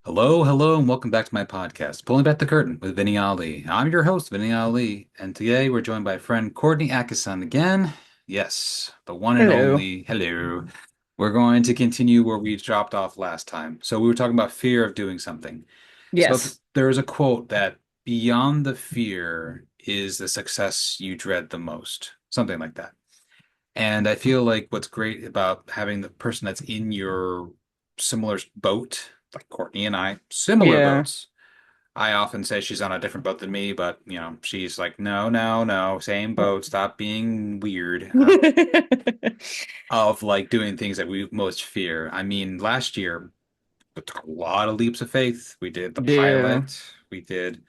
Hello, hello, and welcome back to my podcast, Pulling Back the Curtain with Vinny Ali. I'm your host, Vinny Ali, and today we're joined by friend Courtney Adkisson again. Yes, the one and Hello. only. Hello. We're going to continue where we dropped off last time. So we were talking about fear of doing something. So Yes. there's a quote that beyond the fear is the success you dread the most, something like that. And I feel like what's great about having the person that's in your similar boat, like Courtney and I, similar Yeah. boats. I often say she's on a different boat than me, but she's like, no, no, no, same boat. Stop being weird. Of like doing things that we most fear. I mean, last year we took a lot of leaps of faith. We did the Yeah. pilot, we did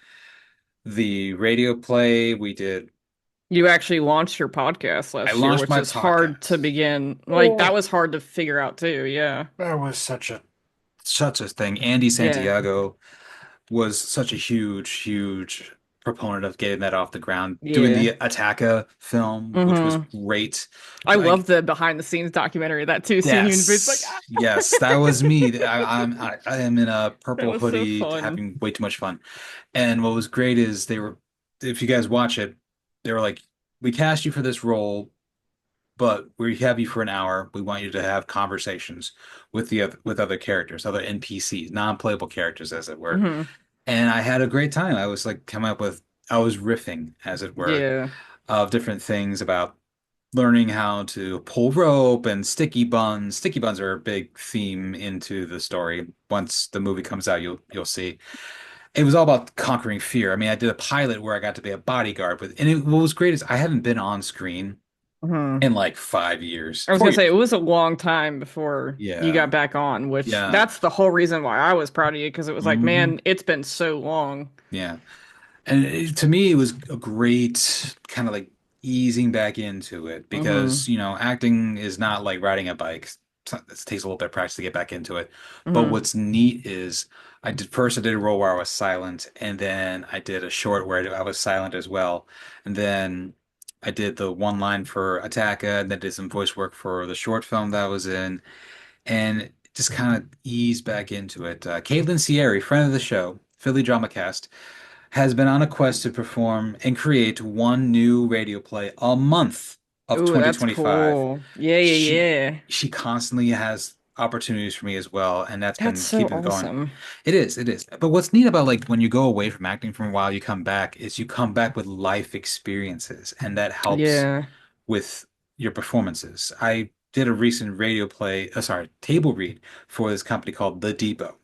the radio play, we did. You actually launched your podcast I last year, launched which my is hard to podcast. begin. Like that Oh, was hard to figure out too. Yeah. that was such a thing. Andy Yeah. Santiago was such a huge, huge proponent of getting that off the ground, doing Yeah. the Attacker film, which was hmm great. I love Like, the behind the scenes documentary of that too. Seeing you in the booth, like yes, yes, that was me. I am in a that purple was so hoodie, fun. having way too much fun. And what was great is if you guys watch it, they were like, we cast you for this role, but we have you for an hour. We want you to have conversations with other characters, other NPCs, non-playable characters, as it were. hmm And I had a great time. I was like coming up with, I was riffing, as it were, Yeah. of different things about learning how to pull rope and sticky buns. Sticky buns are a big theme into the story. Once the movie comes out, you'll see. It was all about conquering fear. I mean, I did a pilot where I got to be a bodyguard with, and what was great is I haven't been on screen hmm in like 5 years, I was four gonna say it years. was a long time before you Yeah, got back on, which yeah. that's the whole reason why I was proud of you because it was like, Hmm. man, it's been so long. Yeah. And to me, it was a great kind of like easing back into it hmm because, acting is not like riding a bike. It takes a little bit of practice to get back into it. But hmm what's neat is I did a role where I was silent, and then I did a short where I was silent as well. And then I did the one line for Attacker, and then did some voice work for the short film that I was in, and just kind of ease back into it. Caitlin Sierra, friend of the show, Philly Drama Cast, has been on a quest to perform and create one new radio play a month of Ooh, that's 2025. cool. Yeah, yeah, She yeah. she constantly has opportunities for me as well, and that's That's been so keeping it going. awesome. It is, it is. But what's neat about like when you go away from acting for a while, you come back, is you come back with life experiences, and that helps Yeah. with your performances. I did a recent radio play, table read for this company called The Depot.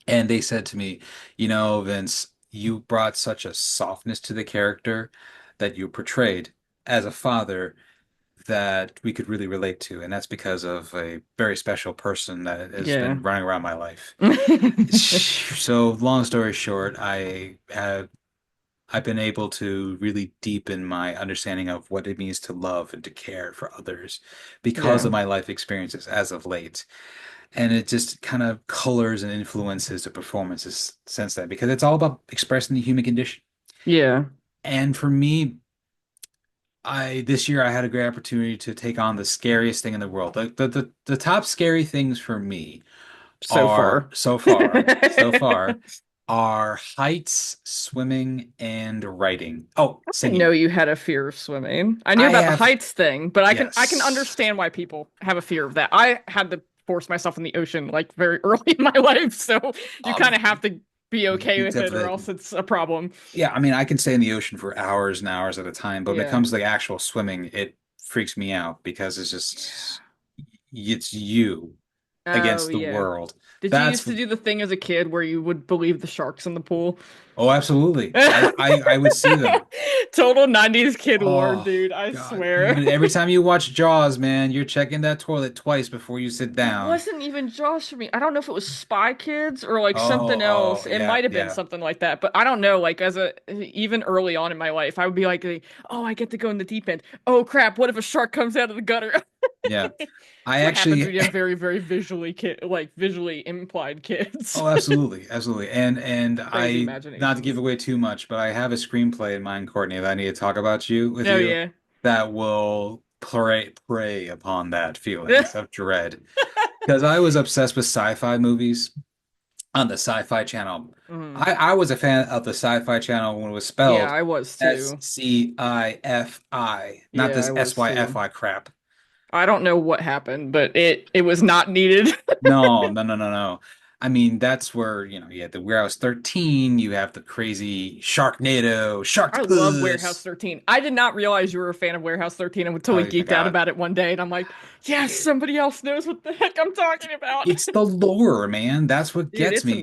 And they said to me, Vince, you brought such a softness to the character that you portrayed as a father that we could really relate to. And that's because of a very special person that has Yeah. been running around my life. So, long story short, I've been able to really deepen my understanding of what it means to love and to care for others because Yeah. of my life experiences as of late. And it just kind of colors and influences the performances since then because it's all about expressing the human condition. Yeah. And for me, I this year I had a great opportunity to take on the scariest thing in the world. The top scary things for me So are far. so far are heights, swimming, and writing. Oh, I didn't know singing. you had a fear of swimming. I knew I about the have, heights thing, but I can yes. understand why people have a fear of that. I had to force myself in the ocean like very early in my life, so you kind Um, of have to be okay with it or definitely. else it's a problem. Yeah, I mean, I can stay in the ocean for hours and hours at a time, but when it Yeah. comes to the actual swimming, it freaks me out because it's you Oh, against the yeah. world. Did you used That's to do the thing as a kid where you would believe the sharks in the pool? Oh, absolutely. I would see them. Total 90s kid war, Oh dude, I God. swear. Even every time you watch Jaws, man, you're checking that toilet twice before you sit It down. wasn't even Josh for me. I don't know if it was Spy Kids or like something Oh, else. oh, It yeah, might have been yeah. something like that, but I don't know. Like even early on in my life, I would be like, "Oh, I get to go in the deep end. Oh crap, what if a shark comes out of the gutter?" Yeah. I That's what happens actually when you have very, very visually implied kids. Oh, absolutely, absolutely. And Crazy not to give imaginations. away too much, but I have a screenplay in mind, Courtney, that I need to talk about with Oh you yeah. that will prey upon that feelings of dread. Because I was obsessed with sci-fi movies. on the Sci-Fi Channel. Hmm. I was a fan of the Sci-Fi Channel when it was Yeah, spelled I was too. SCIFI, not Yeah, this I was too. SYFI crap. I don't know what happened, but it was not needed. No, no, no, no, no. I mean, that's where, you had the Warehouse 13, you have the crazy Sharknado, I love Sharktopus. Warehouse 13. I did not realize you were a fan of Warehouse 13 until Oh, we you geeked out forgot. about it one day, and I'm like, yes, somebody else knows what the heck I'm talking about. It's the lore, man. That's what Dude, gets it's me.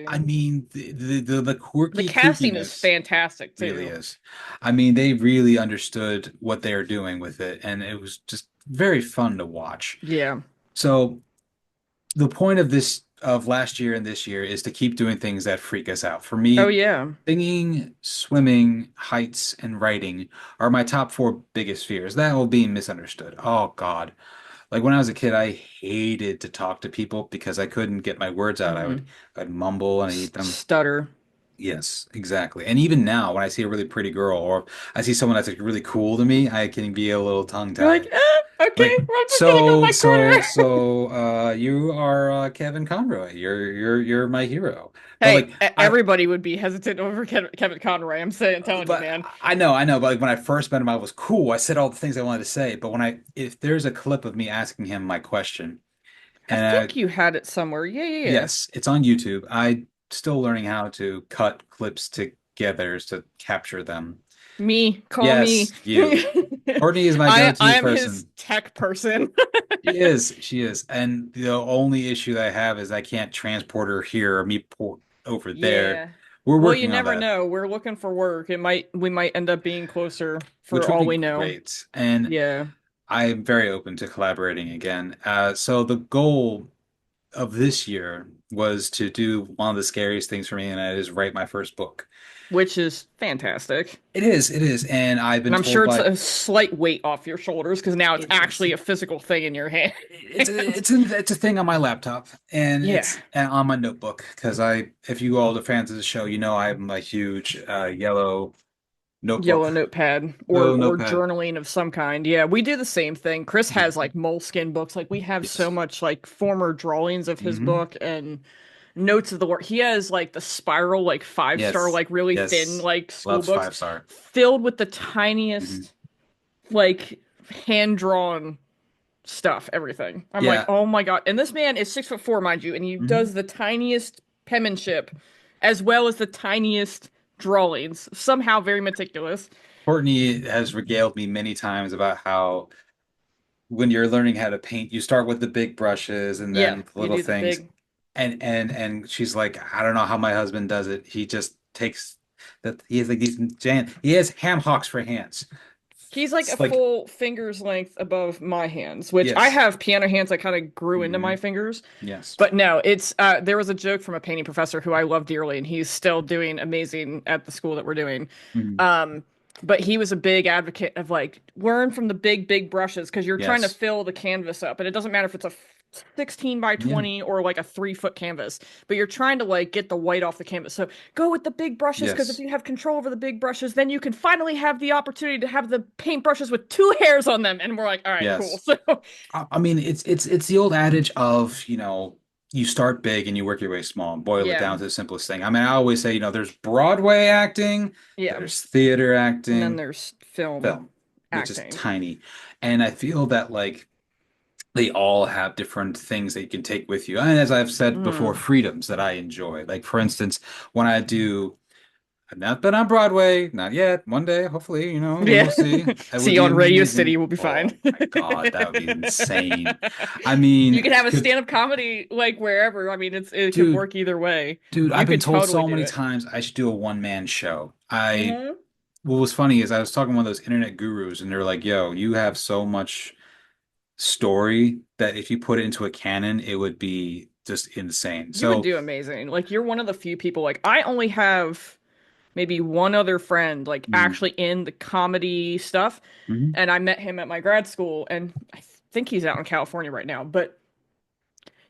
I amazing. mean, the The quirky casting is kookiness fantastic really too. is. I mean, they really understood what they were doing with it, and it was just very fun to watch. Yeah. So the point of this of last year and this year is to keep doing things that freak us out. For Oh me, yeah. singing, swimming, heights, and writing are my top four biggest fears. That will be misunderstood. Oh God. Like when I was a kid, I hated to talk to people because I couldn't get my words out. Hmm. I'd mumble and I'd eat them. Stutter. Yes, exactly. And even now, when I see a really pretty girl or I see someone that's like really cool to me, I can be a little You're like, tongue-tied. okay, Like, well, I'm just gonna go in my corner. you are Kevin Conroy. You're my hero. But Hey, like I everybody would be hesitant over Kevin Conroy. I'm saying, telling you, but man. I know, but like when I first met him, I was cool. I said all the things I wanted to say. But if there's a clip of me asking him my question, I and think you had it somewhere. Yeah, yeah, yeah. yes, it's on YouTube. I still learning how to cut clips together to capture them. Me, call me. Yes, you. Courtney is my I go-to am his person. tech person. She is. And the only issue that I have is I can't transport her here or me port over there. Yeah. We're Well, you working on never that, know. We're looking for work. We might end up being closer for which would all be we know. great. And Yeah. I'm very open to collaborating again. So the goal of this year was to do one of the scariest things for me, and that is write my first book. Which is fantastic. It is, and I've And been I'm told sure it's by a slight weight off your shoulders because now it's it is. actually a physical thing in your hand. It's a thing on my laptop and Yeah. it's on my notebook because if you all are fans of the show, you know I'm a huge yellow Yellow notebook, notepad little or notepad. journaling of some kind. Yeah, we do the same thing. Chris has Mhm. like moleskin books. Like we have so Yes. much like former drawings of his Hmm. book and notes of the work. He has like the spiral like 5 star Yes. like really thin Yes. like school Loves books 5 star. filled with the Hmm. tiniest like hand drawn stuff, everything. I'm like, Yeah. oh my God. And this man is 6'4", mind you, and he Hmm. does the tiniest penmanship as well as the tiniest drawings, somehow very meticulous. Courtney has regaled me many times about how when you're learning how to paint, you start with the big brushes and Yeah, then the you little do the things. big. And she's like, I don't know how my husband does it. He just takes that he has like these he has ham hocks for hands. He's like a It's like full finger's length above my hands, which I yes. have piano hands that kind of grew into my Hmm. fingers. Yes. But no, it's there was a joke from a painting professor who I love dearly, and he's still doing amazing at the school that we're doing. Hmm. Um, but he was a big advocate of like learn from the big brushes because you're trying to Yes. fill the canvas up, and it doesn't matter if it's a 16 by Yeah. 20 or like a 3 foot canvas, but you're trying to like get the white off the canvas. So go with the big brushes because if Yes. you have control over the big brushes, then you can finally have the opportunity to have the paint brushes with two hairs on them. And we're like, all right, cool. Yes. So I mean, it's the old adage of, you start big and you work your way small and boil it yeah, down to the simplest thing. I mean, I always say, there's Broadway acting, yeah. there's theater And then acting, there's film film, which is acting. tiny. And I feel that like they all have different things that you can take with you. And as I've said before, Mm. freedoms that I enjoy. Like for instance, when I do I've not been on Broadway, not yet. One day, hopefully, Yeah. we'll see. It See would you be on Radio City, amazing. we'll be fine. Oh my God, that would be insane. I mean, You could have a stand-up comedy like wherever. I mean, it could dude, work either way. I've You been could told totally so do many it. times I should do a one-man show. Hmm. What was funny is I was talking to one of those internet gurus, and they're like, "Yo, you have so much story that if you put it into a canon, it would be just insane." You would So, do amazing. Like you're one of the few people like I only have maybe one other friend like mm, actually in the comedy stuff, mhm. and I met him at my grad school and I think he's out in California right now, but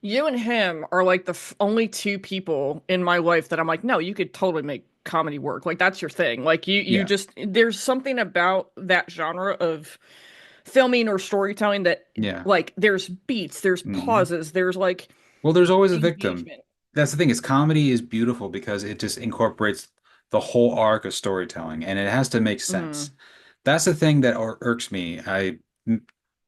you and him are like the only two people in my life that I'm like, no, you could totally make comedy work. Like that's your thing. Like you Yeah, just there's something about that genre of filming or storytelling that yeah. like there's beats, there's Hmm. pauses, there's like Well, there's always a victim. engagement. that's the thing is comedy is beautiful because it just incorporates the whole arc of storytelling and it has to make sense. Mm, That's the thing that irks me.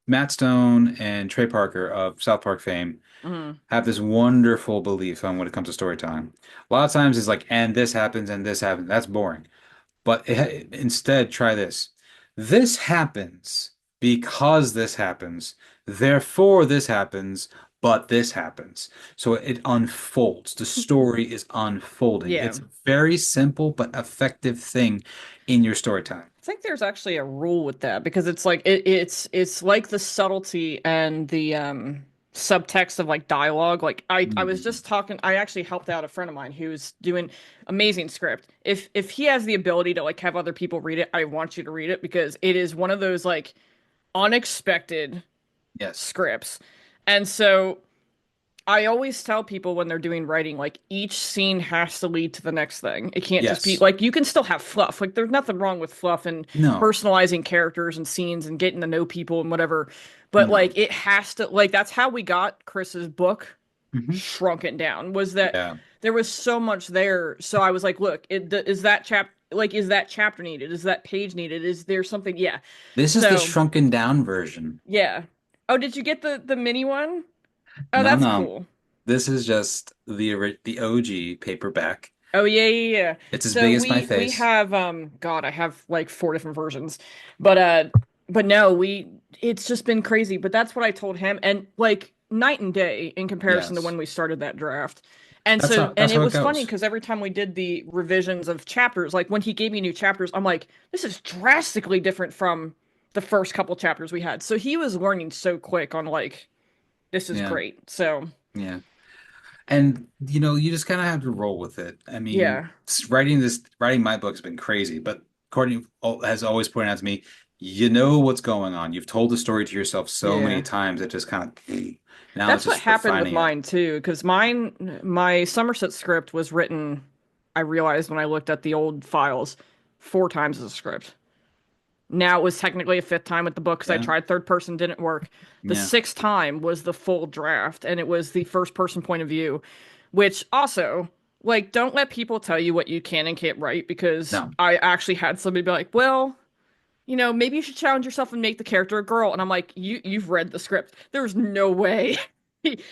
Matt Stone and Trey Parker of South Park fame mm. have this wonderful belief on when it comes to storytelling. A lot of times it's like, and this happens and this happens. That's boring. But instead, try this. This happens because this happens. Therefore, this happens, but this happens. So it unfolds. The story is unfolding. Yeah. It's a very simple but effective thing in your storytelling. I think there's actually a rule with that because it's like it's like the subtlety and the subtext of like dialogue. Like I was Mhm. just talking, I actually helped out a friend of mine who's doing amazing script. If he has the ability to like have other people read it, I want you to read it because it is one of those like unexpected Yes. scripts. And so I always tell people when they're doing writing, like each scene has to lead to the next thing. It can't just be Yes. like you can still have fluff. Like there's nothing wrong with fluff and No. personalizing characters and scenes and getting to know people and whatever. But like No. it has to like that's how we got Chris's book Hmm. shrunken down was that Yeah. there was so much there. So I was like, look, is that is that chapter needed? Is that page needed? Is there something? Yeah. This is the So shrunken down version. yeah. Oh, did you get the mini one? Oh, No, that's no. cool. This is just the OG paperback. Oh yeah, yeah, yeah. It's as So big as my we face. have God, I have like four different versions. But no, we it's just been crazy. But that's what I told him and like night and day in comparison to Yes. when we started that draft. And That's so how and that's it how it was funny goes. because every time we did the revisions of chapters, like when he gave me new chapters, I'm like, this is drastically different from the first couple chapters we had. So he was learning so quick on like this is Yeah. great. So Yeah. And you just kind of have to roll with it. I mean, yeah. writing my book has been crazy, but Courtney has always pointed out to me, you know what's going on. You've told the story to yourself so many Yeah. times it just kind of now it's That's what just happened with refining it. mine too, because my Somerset script was written, I realized when I looked at the old files, four times as a script. Now it was technically a fifth time with the book because I Yeah. tried third person, didn't work. The Yeah. sixth time was the full draft, and it was the first person point of view, which also, like, don't let people tell you what you can and can't write because No. I actually had somebody be like, well, maybe you should challenge yourself and make the character a girl. And I'm like, you've read the script. There's no way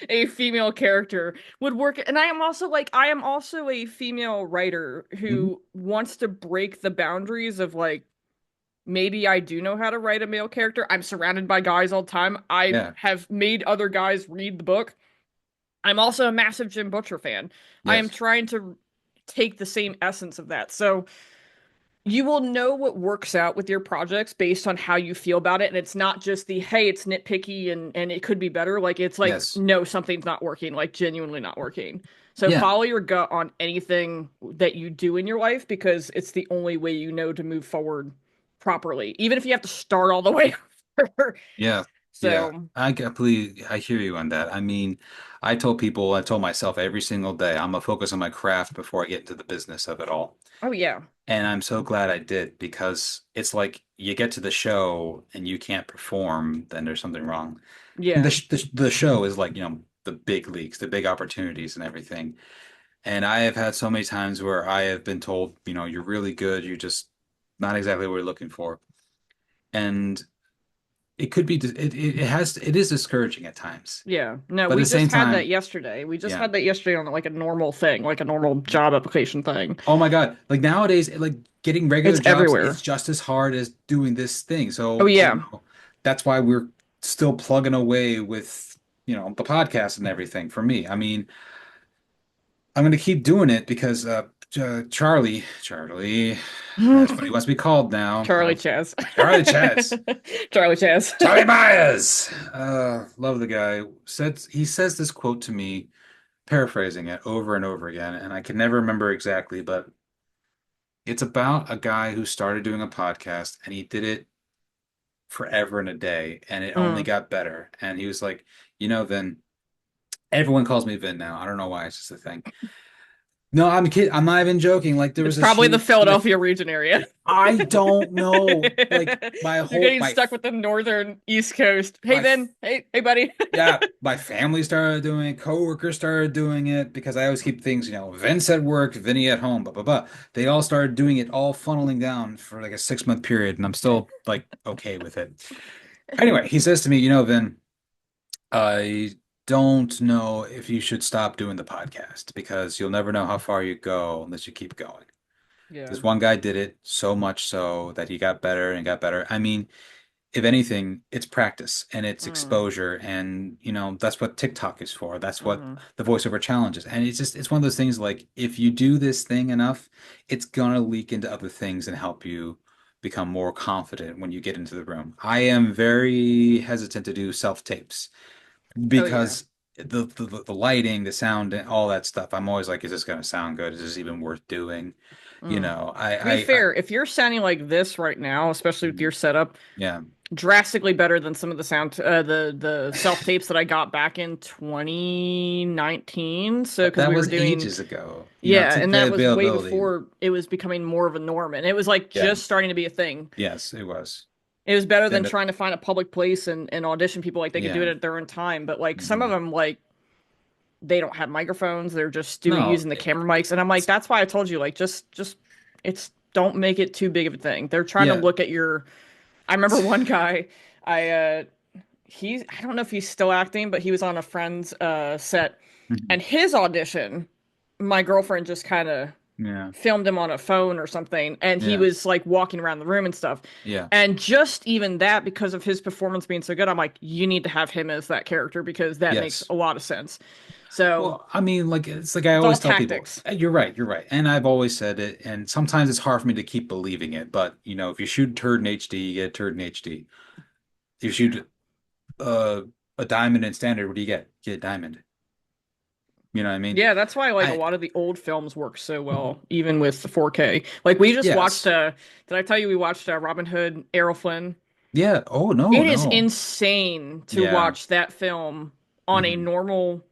a female character would work. And I am also a female writer Mhm. who wants to break the boundaries of like, maybe I do know how to write a male character. I'm surrounded by guys all the time. I Yeah. have made other guys read the book. I'm also a massive Jim Butcher fan. I am Yes. trying to take the same essence of that. So you will know what works out with your projects based on how you feel about it. And it's not just the, hey, it's nitpicky and it could be better. Like, it's like, Yes. no, something's not working, like, genuinely not working. So Yeah. follow your gut on anything that you do in your life because it's the only way you know to move forward properly, even if you have to start all the way over. Yeah. Yeah. So, I hear you on that. I mean, I told myself every single day, I'm gonna focus on my craft before I get into the business of it all. oh, yeah. And I'm so glad I did because it's like you get to the show and you can't perform, then there's something wrong. And Yeah. the show is like, the big leagues, the big opportunities and everything. And I have had so many times where I have been told, you're really good, you're just not exactly what we're looking for. And it could be, it is discouraging at times. Yeah. No, But at we the same just had that time, yesterday. We just yeah. had that yesterday on like a normal thing, like a normal job application thing. Oh my God. Like nowadays, like getting regular It's jobs is everywhere. just as hard as doing this thing. Oh, So, yeah. that's why we're still plugging away with, the podcast and everything for me. I mean, I'm going to keep doing it because Charlie, that's what he wants to be called now. Charlie Chaz. Charlie Chaz. Charlie Chaz. Charlie Myers. Love the guy. He says this quote to me, paraphrasing it over and over again, and I can never remember exactly, but it's about a guy who started doing a podcast and he did it forever and a day, and it only Mm. got better. And he was like, Vin, everyone calls me Vin now. I don't know why, it's just a thing. No, I'm kidding. I'm not even joking. Like there It's was a probably the shoot with Philadelphia region area. I don't know. Like my You're whole getting my stuck with the northern East Coast. Hey, my Ben. Hey, buddy. yeah, my family started doing it, coworkers started doing it because I always keep things, Vince at work, Vinny at home, blah blah blah. They all started doing it, all funneling down for like a 6 month period, and I'm still like okay with it. Anyway, he says to me, Vin, I don't know if you should stop doing the podcast because you'll never know how far you go unless you keep going. Yeah. This one guy did it so much so that he got better and got better. I mean, if anything, it's practice and it's Mm, exposure. And, that's what TikTok is for. That's what mm. the voiceover challenge is. And it's one of those things like if you do this thing enough, it's gonna leak into other things and help you become more confident when you get into the room. I am very hesitant to do self tapes Oh, yeah. because the lighting, the sound, and all that stuff. I'm always like, is this gonna sound good? Is this even worth doing? Mm. To be I fair, if you're sounding like this right now, especially with your setup, yeah. drastically better than some of the the self tapes that I got back in 2019. So But because that we were was doing, ages ago. yeah, To and the that was way availability. before it was becoming more of a norm, and it was like Yeah. just starting to be a thing. Yes, it was. It was better than Then trying to find a public place and audition people like they could do yeah. it at their own time. But like some of Mhm. them, like they don't have microphones; they're just doing No, using the camera mics, and I'm like, that's why I told you, like, just it's don't make it too big of a thing. They're trying to yeah. look at your. I remember one guy, I I don't know if he's still acting, but he was on a friend's set, Mhm. and his audition, my girlfriend just kind of Yeah. filmed him on a phone or something, and he Yeah. was like walking around the room and stuff. Yeah. And just even that, because of his performance being so good, I'm like, you need to have him as that character because that makes Yes. a lot of sense. So Well, I mean, like it's like I it's all always tell people, tactics. you're right, you're right. And I've always said it, and sometimes it's hard for me to keep believing it, but if you shoot a turd in HD, you get a turd in HD. If you shoot uh, a diamond in standard, what do you get? You get a diamond. You know what I mean? Yeah, that's why like a I lot of the old films work so well, even with the 4K. Like we just watched yes. did I tell you we watched Robin Hood, Errol Flynn? Yeah. Oh no, It is no. insane to Yeah. watch that film on a Hmm. normal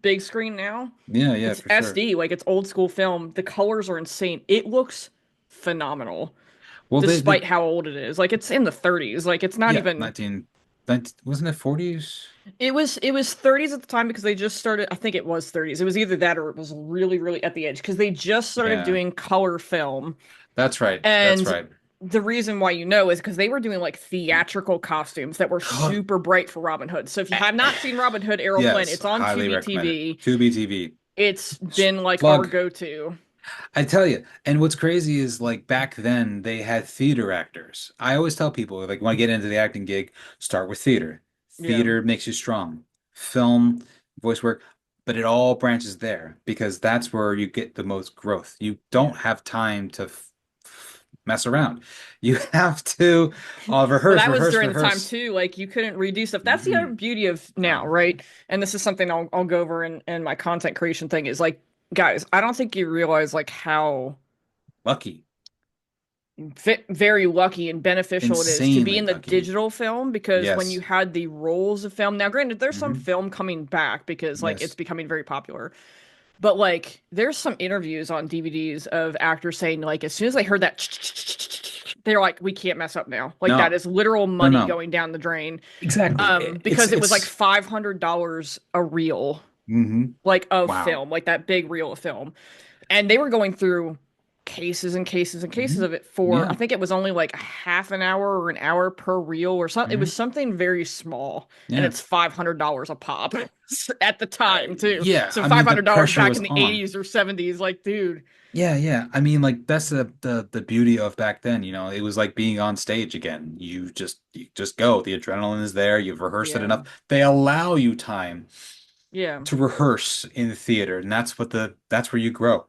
big screen now. Yeah, yeah, It's for sure. SD, like it's old school film. The colors are insane. It looks phenomenal Well, they despite how old it is. Like it's in the 30s. Like it's not yeah, even 19, wasn't it 40s? it was 30s at the time because they just started, I think it was 30s. It was either that or it was really really at the edge because they just started Yeah. doing color film. That's right. That's And right. the reason why you know is because they were doing like theatrical costumes that were super bright for Robin Hood. So if you have not seen Robin Hood, Errol Flynn, Yes, it's on highly Tubi recommend it. TV. Tubi TV. It's been like our Plug. go-to. I tell you, and what's crazy is like back then they had theater actors. I always tell people like when I get into the acting gig, start with theater. Yeah. Theater makes you strong. Film, voice work, but it all branches there because that's where you get the most growth. You don't have time to mess around. You have to Well, rehearse, that was rehearse, during the time rehearse. too. Like you couldn't redo stuff. That's the other Hmm. beauty of now, No, right? And this is something I'll go over in my content creation thing is like, guys, I don't think you realize like how lucky, very lucky and beneficial it is to be insanely in the lucky. digital film because when you Yes. had the rolls of film, now granted, there's some Hmm. film coming back because like it's Yes. becoming very popular. But like there's some interviews on DVDs of actors saying like as soon as they heard that they're like, we can't mess up now. Like that No, is literal no, money no. going down the drain. Exactly. Because it was like $500 a reel, hmm like of Wow. film, like that big reel of film. And they were going through cases and cases and cases Hmm. of it for I Yeah. think it was only like a half an hour or an hour per reel or something. It Hmm. was something very small, and Yeah. it's $500 a pop at the time too. Yeah. So I mean, the $500 pressure back was in the on. 80s or 70s, like dude, Yeah, yeah. I mean, like that's the beauty of back then, It was like being on stage again. You just go. The adrenaline is there. You've rehearsed it yeah, enough. They allow you time yeah, to rehearse in the theater, and that's where you grow.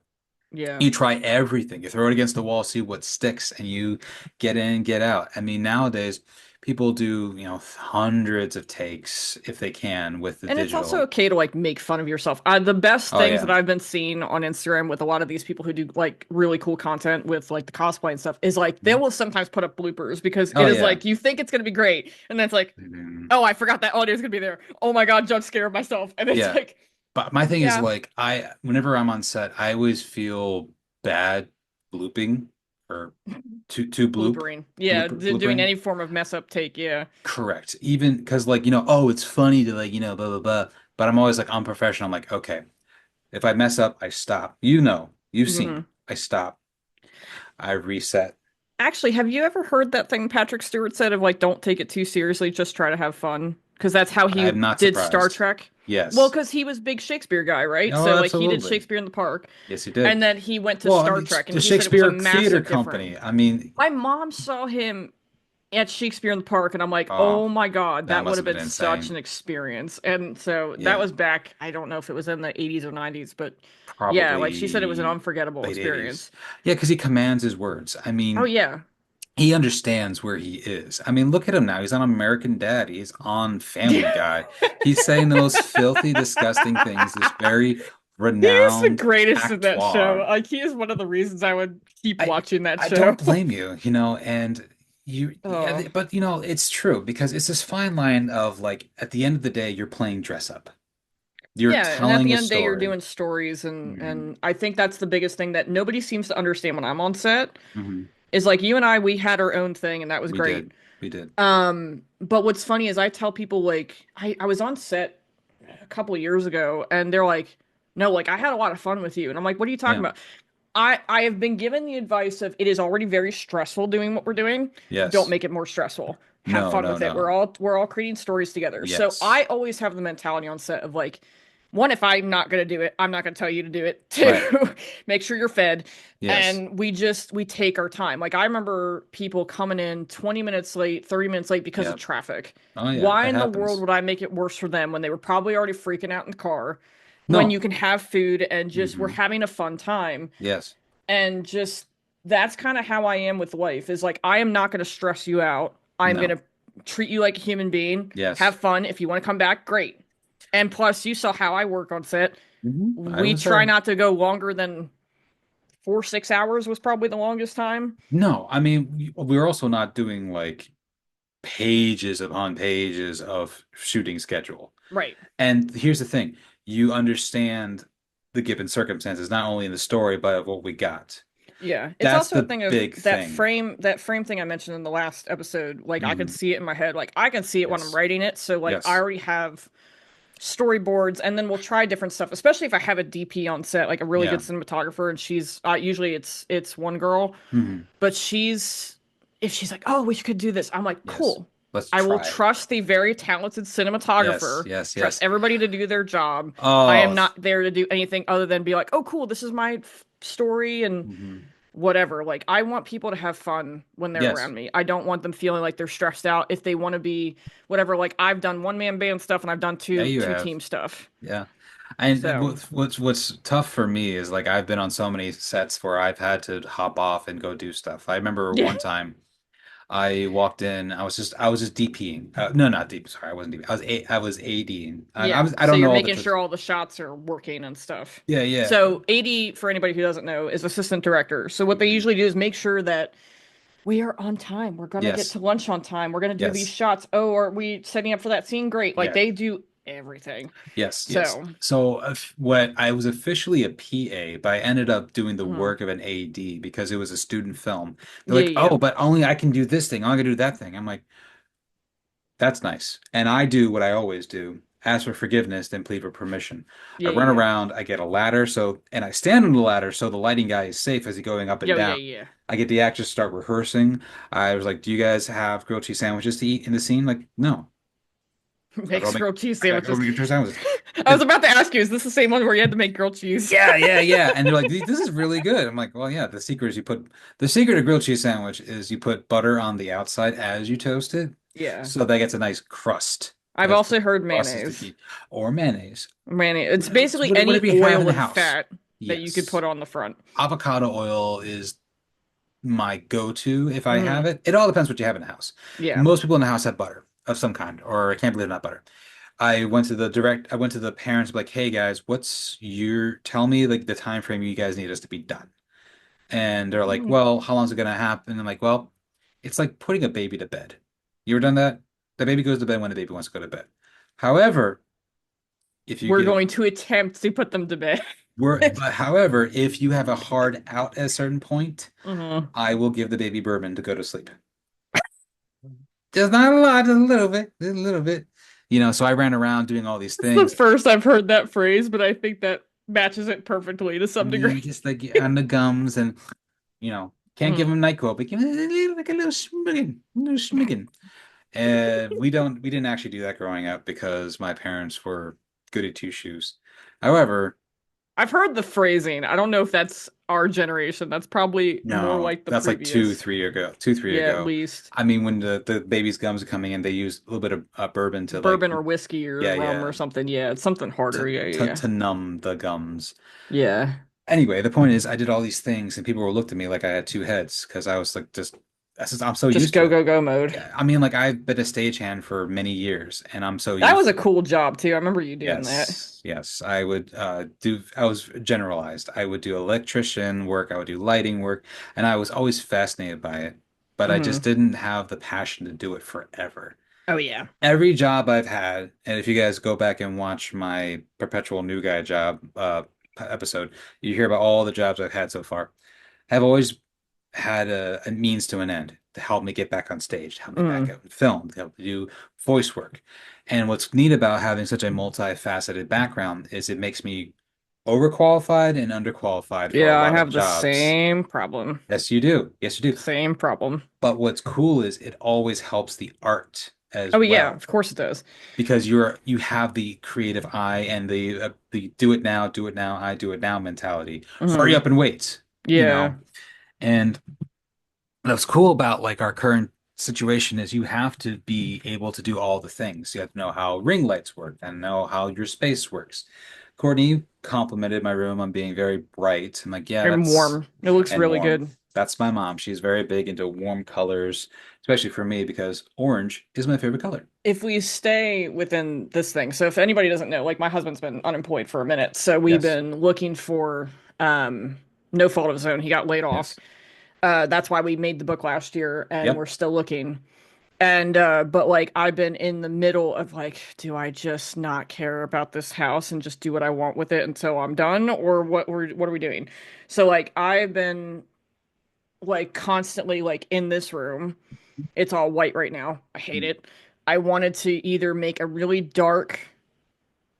yeah. You try everything. You throw it against the wall, see what sticks, and you get in, get out. I mean, nowadays people do, hundreds of takes if they can with the And it's also digital. okay to like make fun of yourself. The best Oh things that yeah. I've been seeing on Instagram with a lot of these people who do like really cool content with like the cosplay and stuff is like they Mhm. will sometimes put up bloopers because Oh it is yeah. like you think it's gonna be great, and then it's like, Mhm. oh, I forgot that audio's gonna be there. Oh my God, jump scare of myself. And it's Yeah. like But my thing is Yeah. like whenever I'm on set, I always feel bad blooping or to Bloopering. Yeah, doing bloopering. any form of mess up take. Yeah. Correct. Even because like, oh, it's funny to like, blah blah blah. But I'm always like unprofessional. I'm like, okay, if I mess up, I stop. You've seen me. Hmm. I stop. I reset. Actually, have you ever heard that thing Patrick Stewart said of like, don't take it too seriously, just try to have fun? Because that's how he I'm not did Star surprised. Trek. Well, Yes. because he was big Shakespeare guy, right? Oh, So like he did absolutely. Shakespeare in the Park, Yes, he did. and then he went to Well, I Star mean, Trek, and the he said it was a Shakespeare Theater massive difference. Company. I mean, My mom saw him at Shakespeare in the Park, and I'm like, oh, oh my God, that that would must have have been been such insane. an experience. And so that Yeah, was back, I don't know if it was in the 80s or 90s, but yeah, like she said it was an probably unforgettable late 80s. experience. Yeah, because he commands his words. I Oh mean, yeah. he understands where he is. I mean, look at him now. He's on American Dad. He's on Family Guy. He's saying the most filthy, disgusting things. This very He is the renowned greatest in that show. actor. Like he is one of the reasons I would keep I watching that I show. don't blame you, and yeah, Oh. but it's true because it's this fine line of like at the end of the day, you're playing dress up. You're Yeah, and at telling the a end of the day you're story. doing stories and Hmm. and I think that's the biggest thing that nobody seems to understand when I'm on set Hmm. is like you and I we had our own thing and that was We great. did. We did. But what's funny is I tell people like I was on set a couple years ago and they're like, "No, like I had a lot of fun with you." And I'm like, "What are you talking Yeah. about?" I have been given the advice of it is already very stressful doing what we're doing. Don't Yes. make it more stressful. Have No, fun no, with it. no. We're all creating stories together. So Yes. I always have the mentality on set of like, one, if I'm not gonna do it, I'm not gonna tell you to do it. Two, Right. make sure you're fed. Yes. And we take our time. Like I remember people coming in 20 minutes late, 30 minutes late because of Yep. traffic. Oh yeah, Why it in the world happens. would I make it worse for them when they were probably already freaking out in the car? When you No. can have food and just we're Hmm. having a fun time Yes. and just that's kind of how I am with life is like I am not going to stress you out. I'm going No. to treat you like a human being. Have Yes. fun. If you want to come back, great. And plus, you saw how I work on set. I We was try there. not to go longer than 4, 6 hours was probably the longest time. No, I mean, we're also not doing like pages upon pages of shooting schedule. Right. And here's the thing, you understand the given circumstances, not only in the story, but of what we got. Yeah. It's That's also a the thing of big thing. that frame thing I mentioned in the last episode. Like I can Hmm. see it in my head. Like I can see it when I'm Yes. writing it. So like I Yes. already have storyboards and then we'll try different stuff, especially if I have a DP on set, like a really good Yeah. cinematographer, and she's usually it's one girl, Hmm. but she's if she's like, "Oh, we could do this." I'm like, Yes. "Cool." Let's I will try it. trust the very talented Yes. cinematographer, Yes. trust Yes. everybody to do their job. I am Oh. not there to do anything other than be like, "Oh, cool, this is my story and Hmm. whatever." Like I want people to have fun when they're Yes. around me. I don't want them feeling like they're stressed out if they want to be whatever. Like I've done one man band stuff and I've done Yeah, two you two have. team stuff. Yeah. And So, what's tough for me is like I've been on so many sets where I've had to hop off and go do stuff. I remember yeah. one time I walked in, I was just DPing. No, not DP, sorry, I wasn't DP. I was ADing. I So don't you're know all the making terms. sure all the shots are working and stuff. Yeah, yeah. So AD, for anybody who doesn't know, is assistant director. So what they Mhm. usually do is make sure that we are on time. We're gonna get Yes. to lunch on time. We're gonna do these Yes. shots. Oh, are we setting up for that scene? Great. Like Yeah. they do everything. Yes, yes. So, So what I was officially a PA, but I ended up doing the mhm. work of an AD because it was a student film. They're Yeah, like, yeah, "Oh, but only I can do this thing. Only I can do that thing." I'm like, that's nice. And I do what I always do. Ask for forgiveness, then plead for permission. I yeah, run yeah, around, I get a ladder, and I stand on the ladder so the lighting guy is safe as he's going up and yeah, yeah, down. yeah. I get the actors to start rehearsing. I was like, "Do you guys have grilled cheese sandwiches to eat in the scene?" Like, no. I gotta go Makes make grilled cheese I gotta go sandwiches. make grilled sandwiches. I was 'Cause about to ask you, is this the same one where you had to make grilled cheese? yeah, yeah, yeah. And they're like, "This is really good." I'm like, "Well, yeah, the secret of grilled cheese sandwich is you put butter on the outside as you toast it, Yeah. so that gets a nice crust I've because the also heard crust is the mayonnaise. key. Or mayonnaise. Mayonnaise. It's basically Whatever any you have in oil the and house. fat that you could Yes. put on the front. Avocado oil is my go-to if I have Hmm. it. It all depends what you have in the house. Yeah. Most people in the house have butter of some kind, or I can't believe not butter. I went to the parents like, "Hey guys, tell me like the time frame you guys need us to be done." And they're like, Mhm. "Well, how long is it gonna happen?" I'm like, "Well, it's like putting a baby to bed. You ever done that? The baby goes to bed when the baby wants to go to bed. However, If you We're get going to attempt to put them to bed. but however, if you have a hard out at a certain point, Hmm. I will give the baby bourbon to go to sleep. Just not a lot, just a little bit, just a little bit. So I ran around doing all these It's the things. first I've heard that phrase, but I think that matches it perfectly to some degree. Yeah, just like on the gums and can't give Hmm. him NyQuil, but give him like a little smidgen, a little smidgen. And we didn't actually do that growing up because my parents were goody two shoes. However, I've heard the phrasing. I don't know if that's our generation. That's probably more no, like the that's like two, previous. 3 ago, 2, 3 Yeah, at ago. least I mean, when the baby's gums are coming in, they use a little bit of bourbon to like, bourbon or whiskey or yeah, rum or yeah, something. Yeah, it's something harder. to Yeah, to yeah, to numb the gums. yeah. Anyway, the point is, I did all these things, and people were looked at me like I had two heads because I was like, just, I said, I'm so Just used to go, it. go, go mode. Yeah, I mean, like I've been a stagehand for many years, and I'm so That used was a to it. cool job too. I remember you doing that. Yes, yes. I would I was generalized. I would do electrician work, I would do lighting work, and I was always fascinated by it, but I just Hmm. didn't have the passion to do it forever. Oh yeah. Every job I've had, and if you guys go back and watch my perpetual new guy job episode, you hear about all the jobs I've had so far. Have always had a means to an end to help me get back on stage, to help me back Mm. out in film, to help me do voice work. And what's neat about having such a multifaceted background is it makes me overqualified and underqualified for a Yeah, I lot of have the jobs. same problem. Yes, you do. Yes, you do. Same problem. But what's cool is it always helps the art as Oh yeah, well of course it does. because you have the creative eye and the do it now, I do it now mentality. Hurry Hmm. up and wait, you Yeah. know. And what's cool about like our current situation is you have to be able to do all the things. You have to know how ring lights work and know how your space works. Courtney complimented my room on being very bright. I'm like, yeah, And that's warm. It looks and really warm. good. That's my mom. She's very big into warm colors, especially for me because orange is my favorite color. If we stay within this thing, so if anybody doesn't know, like my husband's been unemployed for a minute, so we've Yes. been looking for no fault of his own. He got laid off. Yes. That's why we made the book last year and we're Yep. still looking. And but like I've been in the middle of like, do I just not care about this house and just do what I want with it until I'm done, or what are we doing? So like I've been like constantly like in this room. It's all white right now. I hate it. I wanted to either make a really dark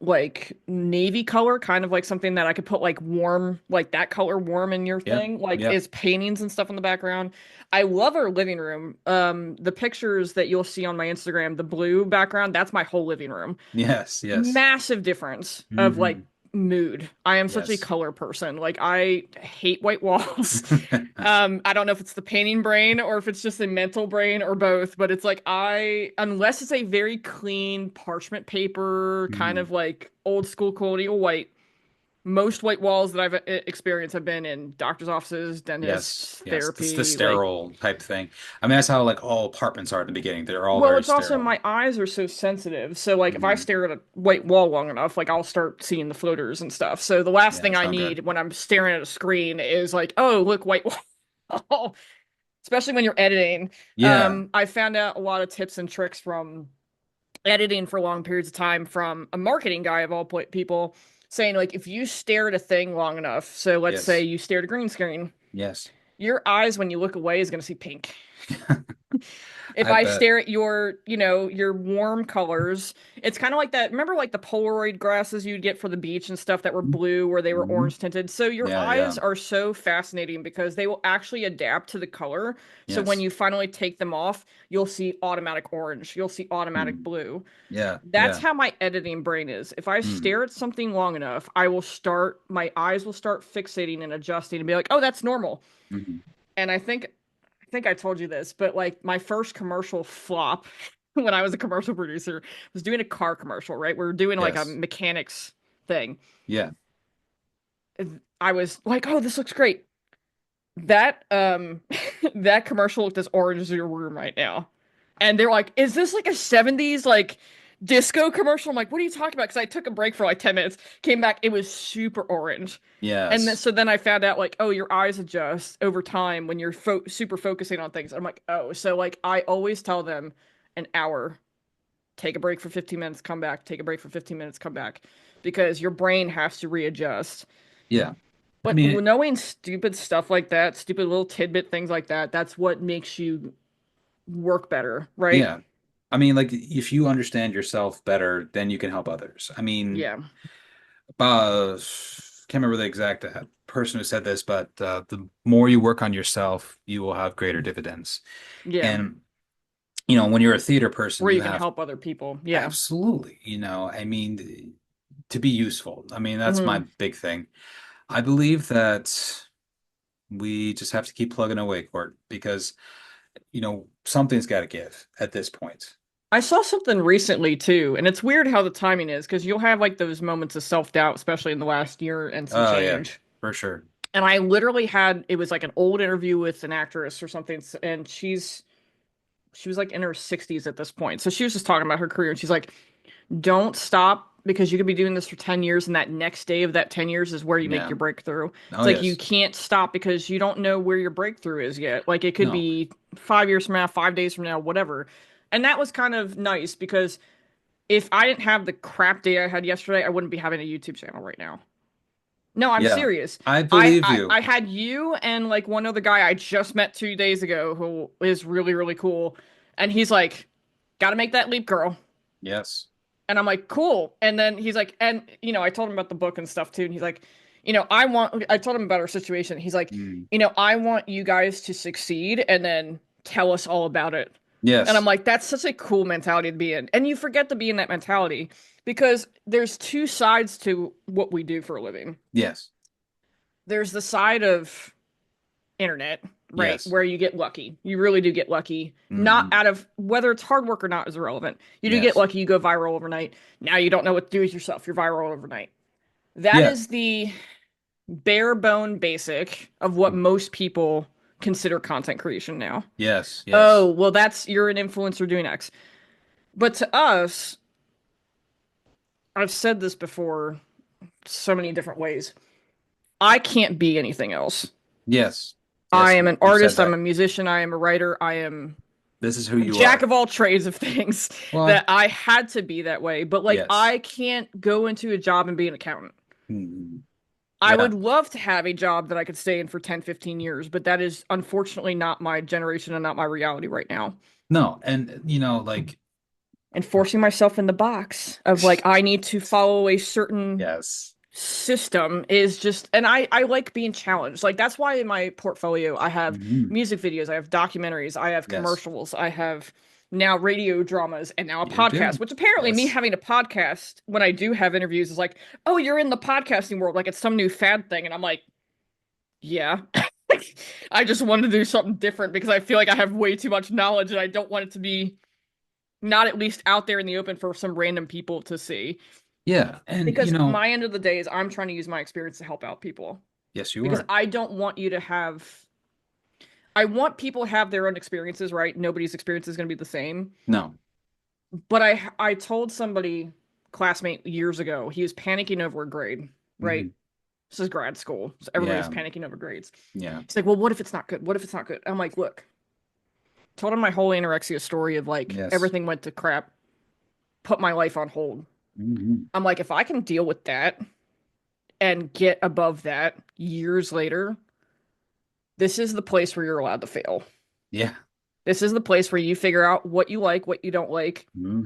like navy color, kind of like something that I could put like warm, like that color warm in your Yep. thing, like Yep. is paintings and stuff in the background. I love our living room. The pictures that you'll see on my Instagram, the blue background, that's my whole living room. Yes. Yes. Massive difference of like Hmm. mood. I am such a Yes. color person. Like I hate white walls. I don't know if it's the painting brain or if it's just a mental brain or both, but it's like unless it's a very clean parchment paper, kind Mhm. of like old school colonial white, most white walls that I've experienced have been in doctor's offices, Yes, dentists, yes. This the therapy, like sterile type thing. I mean, that's how like all apartments are at the beginning. They're all well, very it's also sterile. my eyes are so sensitive. So like if I Hmm. stare at a white wall long enough, like I'll start seeing the floaters and stuff. So the last Yeah, thing it's I not good. need when I'm staring at a screen is like, oh, look, white wall. Especially when you're editing. Yeah. I found out a lot of tips and tricks from editing for long periods of time from a marketing guy of all people saying like if you stare at a thing long enough, so let's say Yes. you stare at a green screen, Yes. your eyes when you look away is going to see pink. If I I bet. stare at your warm colors, it's kind of like that. Remember, like the Polaroid glasses you'd get for the beach and stuff that were blue or they were Hmm. orange tinted. So your Yeah, yeah. eyes are so fascinating because they will actually adapt to the color. So when Yes. you finally take them off, you'll see automatic orange, you'll see automatic Hmm. blue. Yeah, That's yeah. how my editing brain is. If I Hmm. stare at something long enough, my eyes will start fixating and adjusting and be like, oh, that's normal. Hmm. And I think I told you this, but like my first commercial flop when I was a commercial producer was doing a car commercial, right? We were doing like a Yes. mechanics thing. Yeah. I was like, "Oh, this looks great." That that commercial looked as orange as your room right now. And they're like, "Is this like a 70s like disco commercial?" I'm like, "What are you talking about?" Because I took a break for like 10 minutes, came back, it was super orange. And then, Yes. so then I found out like, oh, your eyes adjust over time when you're super focusing on things. I'm like, oh, so like I always tell them an hour take a break for 15 minutes, come back, take a break for 15 minutes, come back, because your brain has to readjust. Yeah. I But mean, knowing stupid stuff like that, stupid little tidbit things like that, that's what makes you work better, right? yeah. I mean, like if you understand yourself better, then you can help others. I mean, Yeah. can't remember the exact person who said this, but the more you work on yourself, you will have greater dividends. Yeah. And when you're a theater person, Where you you can have help other people. Yeah. absolutely, I mean, to be useful. I mean, that's my Hmm. big thing. I believe that we just have to keep plugging away, Court, because something's got to give at this point. I saw something recently too, and it's weird how the timing is because you'll have like those moments of self-doubt, especially in the last year and some Oh yeah, change. for sure. And I literally had it was like an old interview with an actress or something, and she was like in her 60s at this point. So she was just talking about her career, and she's like, don't stop because you could be doing this for 10 years, and that next day of that 10 years is where you make Yeah. your breakthrough. It's Oh like you yes. can't stop because you don't know where your breakthrough is yet. Like it could No. be 5 years from now, 5 days from now, whatever. And that was kind of nice because if I didn't have the crap day I had yesterday, I wouldn't be having a YouTube channel right now. No, I'm Yeah. serious. I I, believe I you. I had you and like one other guy I just met 2 days ago who is really, really cool. And he's like, gotta make that leap, girl. Yes. And I'm like, cool. And then he's like, and I told him about the book and stuff too. And he's like, I told him about our situation. He's like, Mm. I want you guys to succeed and then tell us all about it. And I'm Yes. like, that's such a cool mentality to be in. And you forget to be in that mentality because there's two sides to what we do for a living. Yes. There's the side of internet, right? Yes. Where you get lucky. You really do get lucky. Not Hmm. out of whether it's hard work or not is irrelevant. You do get Yes. lucky, you go viral overnight. Now you don't know what to do with yourself. You're viral overnight. That Yeah. is the bare bone basic of what most people consider content creation now. Yes. Oh, Yes. well, you're an influencer doing X. But to us, I've said this before so many different ways. I can't be anything else. Yes. I Yes. am an You've said artist, I'm a that. musician, I am a writer, I am This is who a you jack are. of all trades of things that Well, I had to be that way. But like, yes. I can't go into a job and be an accountant. Hmm. I Yeah. would love to have a job that I could stay in for 10, 15 years, but that is unfortunately not my generation and not my reality right now. No. And like, And forcing myself in the box of like, I need to follow a certain yes. system is just, and I like being challenged. Like, that's why in my portfolio, I have Hmm. music videos, I have documentaries, I have Yes. commercials, I have now radio dramas, and now a You podcast, do. which apparently me Yes. having a podcast when I do have interviews is like, oh, you're in the podcasting world. Like, it's some new fad thing. And I'm like, yeah. I just wanted to do something different because I feel like I have way too much knowledge and I don't want it to be not at least out there in the open for some random people to see. Yeah. And Because my end of the day is I'm trying to use my experience to help out people. yes, you Because are. I don't want you to have I want people to have their own experiences, right? Nobody's experience is going to be the same. No. But I told somebody classmate years ago, he was panicking over a grade, right? Hmm. This is grad school. So everybody's Yeah. panicking over grades. Yeah. He's like, "Well, what if it's not good? What if it's not good?" I'm like, "Look, told him my whole anorexia story of like Yes. everything went to crap, put my life on hold. Hmm. I'm like, if I can deal with that and get above that years later, this is the place where you're allowed to fail. Yeah. This is the place where you figure out what you like, what you don't like. Hmm.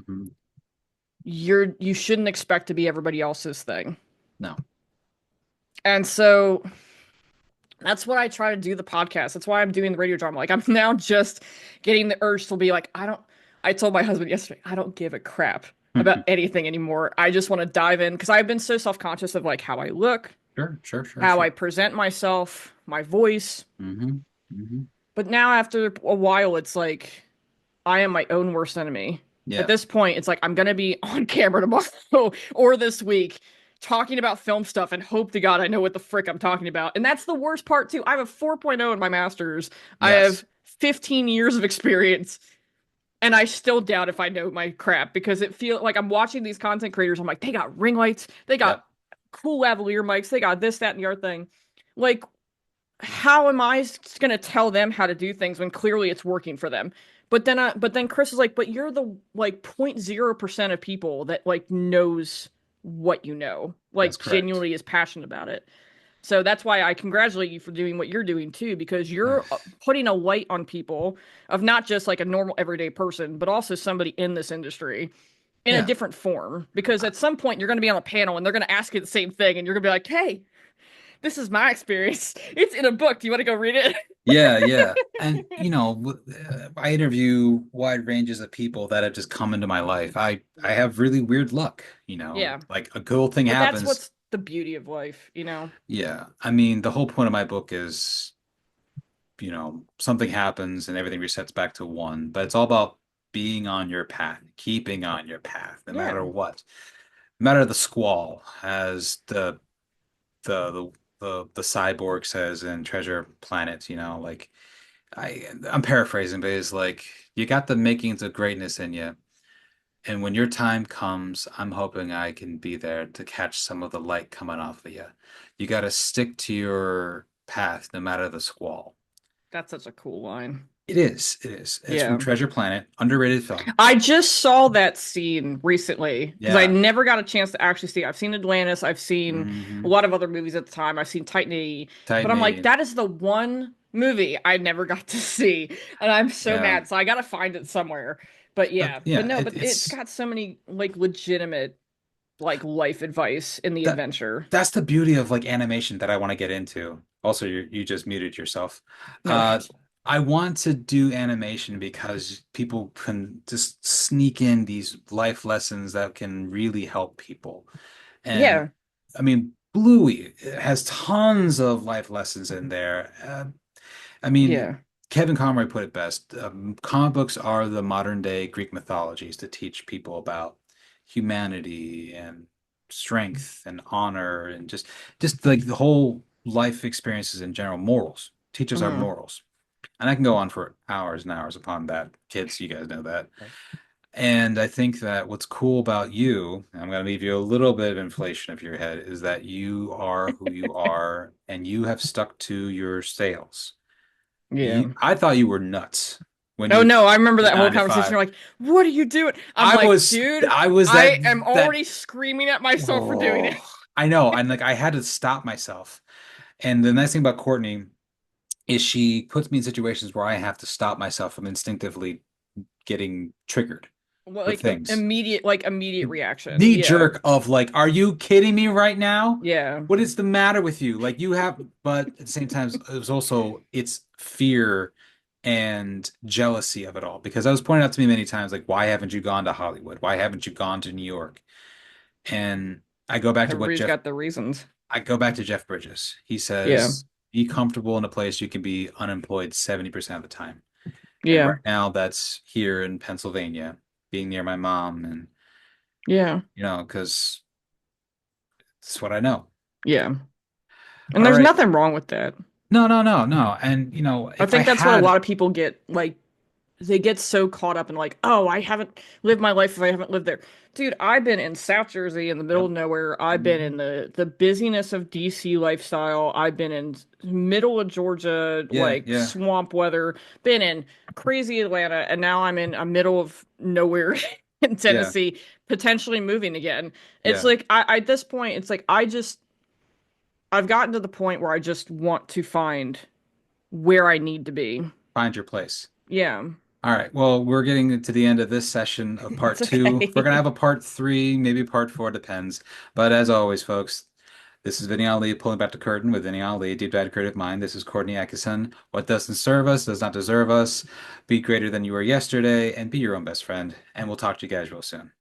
You shouldn't expect to be everybody else's thing." No. And so that's what I try to do the podcast. That's why I'm doing the radio drama. Like I'm now just getting the urge to be like, I told my husband yesterday, I don't give a crap about anything anymore. I just want to dive in because I've been so self-conscious of like how I look, Sure. Sure. Sure. how I Sure. present myself, my voice. Hmm. Hmm. But now after a while, it's like I am my own worst enemy. At Yeah. this point, it's like I'm gonna be on camera tomorrow or this week talking about film stuff and hope to God I know what the frick I'm talking about. And that's the worst part too. I have a 4.0 in my master's. I Yes. have 15 years of experience. And I still doubt if I know my crap because it feels like I'm watching these content creators. I'm like, they got ring lights, they Yep. got cool lavalier mics, they got this, that, and the other thing. Like, how am I going to tell them how to do things when clearly it's working for them? but then Chris is like, but you're the like 0.0% of people that like knows what you know, That's like correct. genuinely is passionate about it. So that's why I congratulate you for doing what you're doing too, because you're putting a light on people of not just like a normal everyday person, but also somebody in this industry in a Yeah. different form. Because at some point you're going to be on a panel and they're going to ask you the same thing, and you're going to be like, "Hey, this is my experience. It's in a book. Do you want to go read it?" Yeah, yeah. And I interview wide ranges of people that have just come into my life. I have really weird luck, Yeah, like a cool thing but that's happens. what's the beauty of life, you know? Yeah. I mean, the whole point of my book is, something happens and everything resets back to one, but it's all about being on your path, keeping on your path, no matter Yeah, what. No matter the squall, as the cyborg says in Treasure Planet, like I'm paraphrasing, but it's like you got the makings of greatness in you. And when your time comes, I'm hoping I can be there to catch some of the light coming off of you. You got to stick to your path no matter the squall. that's such a cool line. It is. It is. It's from Yeah. Treasure Planet, underrated film. I just saw that scene recently because I Yeah. never got a chance to actually see it. I've seen Atlantis, I've seen a Hmm. lot of other movies at the time. I've seen Titan AE, but Titan I'm like, A. that is the one movie I never got to see, and I'm so Yeah. mad. So I gotta find it somewhere. But yeah, but Yeah. no, It, but it's it's got so many like legitimate like life advice in the that. adventure. That's the beauty of like animation that I want to get into. Also, you just muted yourself. No. Uh, I want to do animation because people can just sneak in these life lessons that can really help people. And Yeah, I mean, Bluey has tons of life lessons in there. I mean, yeah. Kevin Conroy put it best. Comic books are the modern day Greek mythologies to teach people about humanity and strength and honor and just like the whole life experiences in general, morals. Teaches our Mhm. morals. And I can go on for hours and hours upon that. Kids, you guys know that. And I think that what's cool about you, and I'm going to leave you a little bit of inflation of your head, is that you are who you are and you have stuck to your sales. Yeah. I thought you were nuts when Oh you no, I remember did that whole 9 to conversation. 5. You're like, "What are you doing?" I'm I like, was "Dude, I was I am that already screaming at myself for doing it." oh I know. And like I had to stop myself. And the nice thing about Courtney is she puts me in situations where I have to stop myself from instinctively getting triggered Well, with like things. immediate reaction. Knee Yeah. jerk of like, are you kidding me right now? Yeah. What is the matter with you? Like you have, but at the same time, it was also it's fear and jealousy of it all. Because I was pointed out to me many times, like, why haven't you gone to Hollywood? Why haven't you gone to New York? And I go back to what Everybody's Jeff, got their reasons. I go back to Jeff Bridges. He Yeah. says, be comfortable in a place you can be unemployed 70% of the time. And Yeah. right now that's here in Pennsylvania, being near my mom and, Yeah. because it's what I know. Yeah. And All there's right. nothing wrong with that. No, no, no, no. And I if I think that's what a had, lot of people get like they get so caught up in like, oh, I haven't lived my life if I haven't lived there. Dude, I've been in South Jersey in the middle yep. of nowhere. I've been in Mhm. the busyness of DC lifestyle. I've been in middle of Georgia, Yeah, like yeah, swamp weather, been in crazy Atlanta, and now I'm in a middle of nowhere in yeah, Tennessee, potentially moving again. It's yeah. like I at this point, it's like I've gotten to the point where I just want to find where I need to be. Find your place. Yeah. All right. Well, we're getting to the end of this session of It's part two. We're gonna okay. have a part three, maybe part four, depends. But as always, folks, this is Vinny Ali pulling back the curtain with Vinny Ali, Deep Dive Creative Mind. This is Courtney Adkisson. What doesn't serve us does not deserve us. Be greater than you were yesterday and be your own best friend. And we'll talk to you guys real soon.